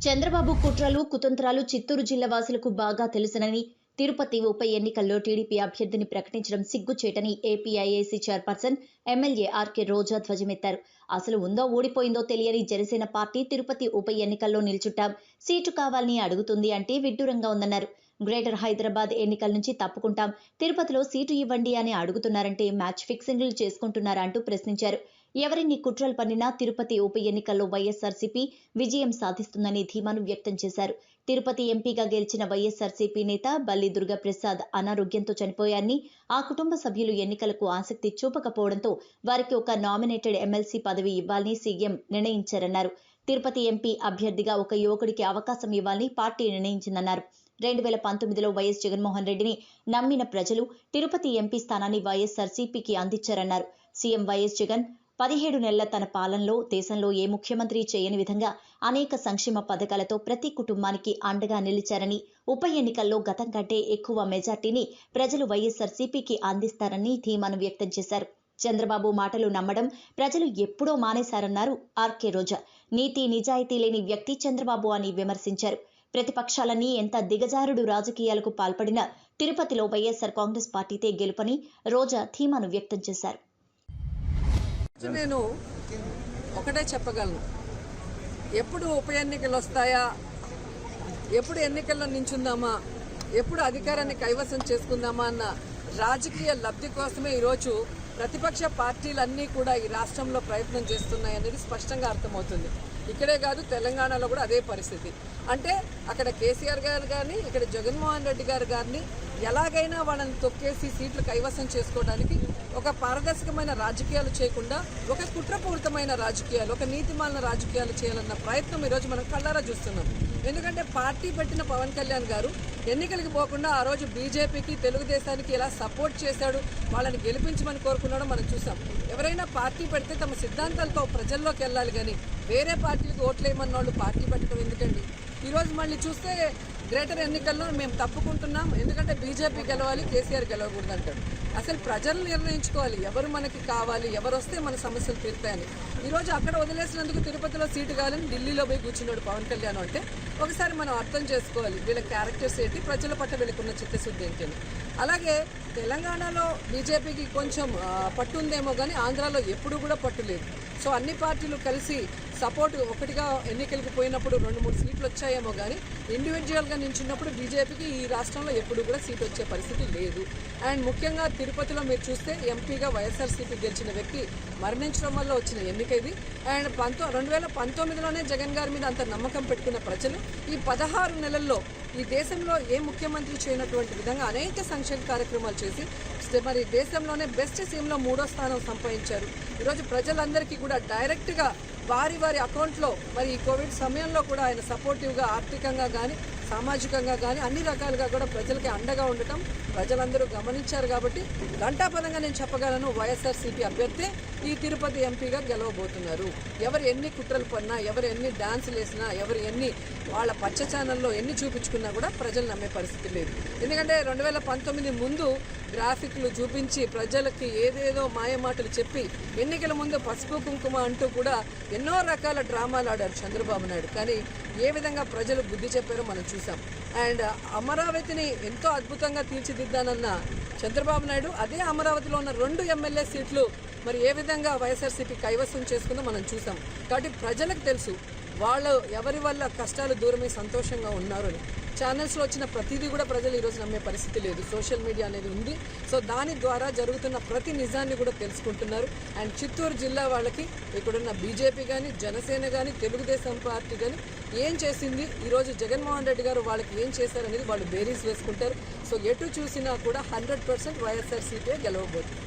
చంద్రబాబు కుట్రలు కుతంత్రాలు చిత్తూరు జిల్లా వాసులకు బాగా తెలుసునని, తిరుపతి ఉప ఎన్నికల్లో టీడీపీ అభ్యర్థిని ప్రకటించడం సిగ్గుచేటని ఏపీఐఏసీ చైర్పర్సన్ ఎమ్మెల్యే ఆర్కే రోజా ధ్వజమెత్తారు. అసలు ఉందో ఊడిపోయిందో తెలియని జనసేన పార్టీ తిరుపతి ఉప ఎన్నికల్లో నిల్చుంటాం, సీటు కావాలని అడుగుతుంది అంటే విడ్డూరంగా ఉందన్నారు. గ్రేటర్ హైదరాబాద్ ఎన్నికల నుంచి తప్పుకుంటాం, తిరుపతిలో సీటు ఇవ్వండి అని అడుగుతున్నారంటే మ్యాచ్ ఫిక్సింగ్లు చేసుకుంటున్నారా అంటూ ప్రశ్నించారు. ఎవరిన్ని కుట్రలు పన్నినా తిరుపతి ఉప ఎన్నికల్లో వైఎస్ఆర్సీపీ విజయం సాధిస్తుందని ధీమాను వ్యక్తం చేశారు. తిరుపతి ఎంపీగా గెలిచిన వైఎస్ఆర్సీపీ నేత బల్లి దుర్గాప్రసాద్ అనారోగ్యంతో చనిపోయారని, ఆ కుటుంబ సభ్యులు ఎన్నికలకు ఆసక్తి చూపకపోవడంతో వారికి ఒక నామినేటెడ్ ఎమ్మెల్సీ పదవి ఇవ్వాలని సీఎం నిర్ణయించారన్నారు. తిరుపతి ఎంపీ అభ్యర్థిగా ఒక యువకుడికి అవకాశం ఇవ్వాలని పార్టీ నిర్ణయించిందన్నారు. 2019లో వైఎస్ జగన్మోహన్ రెడ్డిని నమ్మిన ప్రజలు తిరుపతి ఎంపీ స్థానాన్ని వైఎస్ఆర్సీపీకి అందించారన్నారు. సీఎం వైఎస్ జగన్ 17 నెలల తన పాలనలో దేశంలో ఏ ముఖ్యమంత్రి చేయని విధంగా అనేక సంక్షేమ పథకాలతో ప్రతి కుటుంబానికి అండగా నిలిచారని, ఉప ఎన్నికల్లో గతం కంటే ఎక్కువ మెజార్టీని ప్రజలు వైఎస్ఆర్సీపీకి అందిస్తారని ధీమాను వ్యక్తం చేశారు. చంద్రబాబు మాటలు నమ్మడం ప్రజలు ఎప్పుడో మానేశారన్నారు ఆర్కే రోజా. నీతి నిజాయితీ లేని వ్యక్తి చంద్రబాబు అని విమర్శించారు. ప్రతిపక్షాలన్నీ ఎంత దిగజారుడు రాజకీయాలకు పాల్పడినా తిరుపతిలో వైఎస్ఆర్ కాంగ్రెస్ పార్టీతే గెలుపని రోజా ధీమాను వ్యక్తం చేశారు. నేను ఒకటే చెప్పగలను, ఎప్పుడు ఉప ఎన్నికలు వస్తాయా, ఎప్పుడు ఎన్నికల్లో నించుందామా, ఎప్పుడు అధికారాన్ని కైవసం చేసుకుందామా అన్న రాజకీయ లబ్ధి కోసమే ఈరోజు ప్రతిపక్ష పార్టీలన్నీ కూడా ఈ రాష్ట్రంలో ప్రయత్నం చేస్తున్నాయి అనేది స్పష్టంగా అర్థమవుతుంది. ఇక్కడే కాదు, తెలంగాణలో కూడా అదే పరిస్థితి. అంటే అక్కడ కేసీఆర్ గారు కానీ, ఇక్కడ జగన్మోహన్ రెడ్డి గారు గారిని ఎలాగైనా వాళ్ళని తొక్కేసి సీట్లు కైవసం చేసుకోవడానికి ఒక పారదర్శకమైన రాజకీయాలు చేయకుండా ఒక కుట్రపూరితమైన రాజకీయాలు, ఒక నీతిమాలిన రాజకీయాలు చేయాలన్న ప్రయత్నం ఈరోజు మనం కళ్ళారా చూస్తున్నాం. ఎందుకంటే పార్టీ పెట్టిన పవన్ కళ్యాణ్ గారు ఎన్నికలకు పోకుండా ఆ రోజు బీజేపీకి, తెలుగుదేశానికి ఎలా సపోర్ట్ చేశాడు, వాళ్ళని గెలిపించమని కోరుకున్నాడో మనం చూసాం. ఎవరైనా పార్టీ పెడితే తమ సిద్ధాంతాలతో ప్రజల్లోకి వెళ్ళాలి కానీ వేరే పార్టీలకు ఓట్లేయమన్న వాళ్ళు పార్టీ పెట్టడం ఎందుకండి? ఈరోజు మళ్ళీ చూస్తే గ్రేటర్ ఎన్నికల్లో మేము తప్పుకుంటున్నాం, ఎందుకంటే బీజేపీ గెలవాలి, కేసీఆర్ గెలవకూడదు అంటాడు. అసలు ప్రజలు నిర్ణయించుకోవాలి ఎవరు మనకి కావాలి, ఎవరు వస్తే మన సమస్యలు తీరుతాయని. ఈరోజు అక్కడ వదిలేసినందుకు తిరుపతిలో సీటు కావాలని ఢిల్లీలో పోయి కూర్చున్నాడు పవన్ కళ్యాణ్ అంటే ఒకసారి మనం అర్థం చేసుకోవాలి వీళ్ళ క్యారెక్టర్స్ ఏంటి, ప్రజల పట్ల వీళ్ళకున్న చిత్తశుద్ధి ఏంటి అని. అలాగే తెలంగాణలో బీజేపీకి కొంచెం పట్టు ఉందేమో కానీ ఆంధ్రాలో ఎప్పుడూ కూడా పట్టు లేదు. సో అన్ని పార్టీలు కలిసి సపోర్ట్ ఒకటిగా ఎన్నికలకు పోయినప్పుడు 2-3 సీట్లు వచ్చాయేమో కానీ ఇండివిజువల్గా నించున్నప్పుడు బీజేపీకి ఈ రాష్ట్రంలో ఎప్పుడు కూడా సీట్ వచ్చే పరిస్థితి లేదు. అండ్ ముఖ్యంగా తిరుపతిలో మీరు చూస్తే ఎంపీగా వైఎస్ఆర్సీపీ గెలిచిన వ్యక్తి మరణించడం వల్ల వచ్చిన ఎన్నిక ఇది. అండ్ 2019లోనే జగన్ గారి మీద అంత నమ్మకం పెట్టుకున్న ప్రజలు ఈ 16 నెలల్లో ఈ దేశంలో ఏ ముఖ్యమంత్రి చేయనటువంటి విధంగా అనేక సంక్షేమ కార్యక్రమాలు చేసి మరి దేశంలోనే బెస్ట్ సీఎంలో 3వ స్థానం సంపాదించారు. ఈరోజు ప్రజలందరికీ కూడా డైరెక్ట్గా వారి అకౌంట్లో మరి ఈ కోవిడ్ సమయంలో కూడా ఆయన సపోర్టివ్గా ఆర్థికంగా కానీ సామాజికంగా కానీ అన్ని రకాలుగా కూడా ప్రజలకి అండగా ఉండటం ప్రజలందరూ గమనించారు. కాబట్టి ఘంటాపదంగా నేను చెప్పగలను, వైఎస్ఆర్సీపీ అభ్యర్థి ఈ తిరుపతి ఎంపీగా గెలవబోతున్నారు. ఎవరు ఎన్ని కుట్రలు పడినా, ఎవరు ఎన్ని డాన్సులు వేసినా, ఎవరు ఎన్ని వాళ్ళ పచ్చ ఛానల్లో ఎన్ని చూపించుకున్నా కూడా ప్రజలు నమ్మే పరిస్థితి లేదు. ఎందుకంటే 2019 ముందు గ్రాఫిక్లు చూపించి ప్రజలకి ఏదేదో మాయమాటలు చెప్పి ఎన్నికల ముందు పసుపు కుంకుమ అంటూ కూడా ఎన్నో రకాల డ్రామాలు ఆడారు చంద్రబాబు నాయుడు. కానీ ఏ విధంగా ప్రజలు బుద్ధి చెప్పారో మనం చూసాం. అండ్ అమరావతిని ఎంతో అద్భుతంగా తీర్చిదిద్దానన్న చంద్రబాబు నాయుడు అదే అమరావతిలో ఉన్న 2 ఎమ్మెల్యే సీట్లు మరి ఏ విధంగా వైఎస్ఆర్సీపీ కైవసం చేసుకుందో మనం చూసాం. కాబట్టి ప్రజలకు తెలుసు వాళ్ళు ఎవరి వల్ల కష్టాలు దూరమై సంతోషంగా ఉన్నారు అని. ఛానల్స్లో వచ్చిన ప్రతిదీ కూడా ప్రజలు ఈరోజు నమ్మే పరిస్థితి లేదు. సోషల్ మీడియా అనేది ఉంది. సో దాని ద్వారా జరుగుతున్న ప్రతి నిజాన్ని కూడా తెలుసుకుంటున్నారు. అండ్ చిత్తూరు జిల్లా వాళ్ళకి ఇక్కడున్న బీజేపీ కానీ, జనసేన కానీ, తెలుగుదేశం పార్టీ కానీ ఏం చేసింది, ఈరోజు జగన్మోహన్ రెడ్డి గారు వాళ్ళకి ఏం చేశారనేది వాళ్ళు బేరీస్ వేసుకుంటారు. సో ఎటు చూసినా కూడా 100% వైఎస్ఆర్సీపీ గెలవబోతుంది.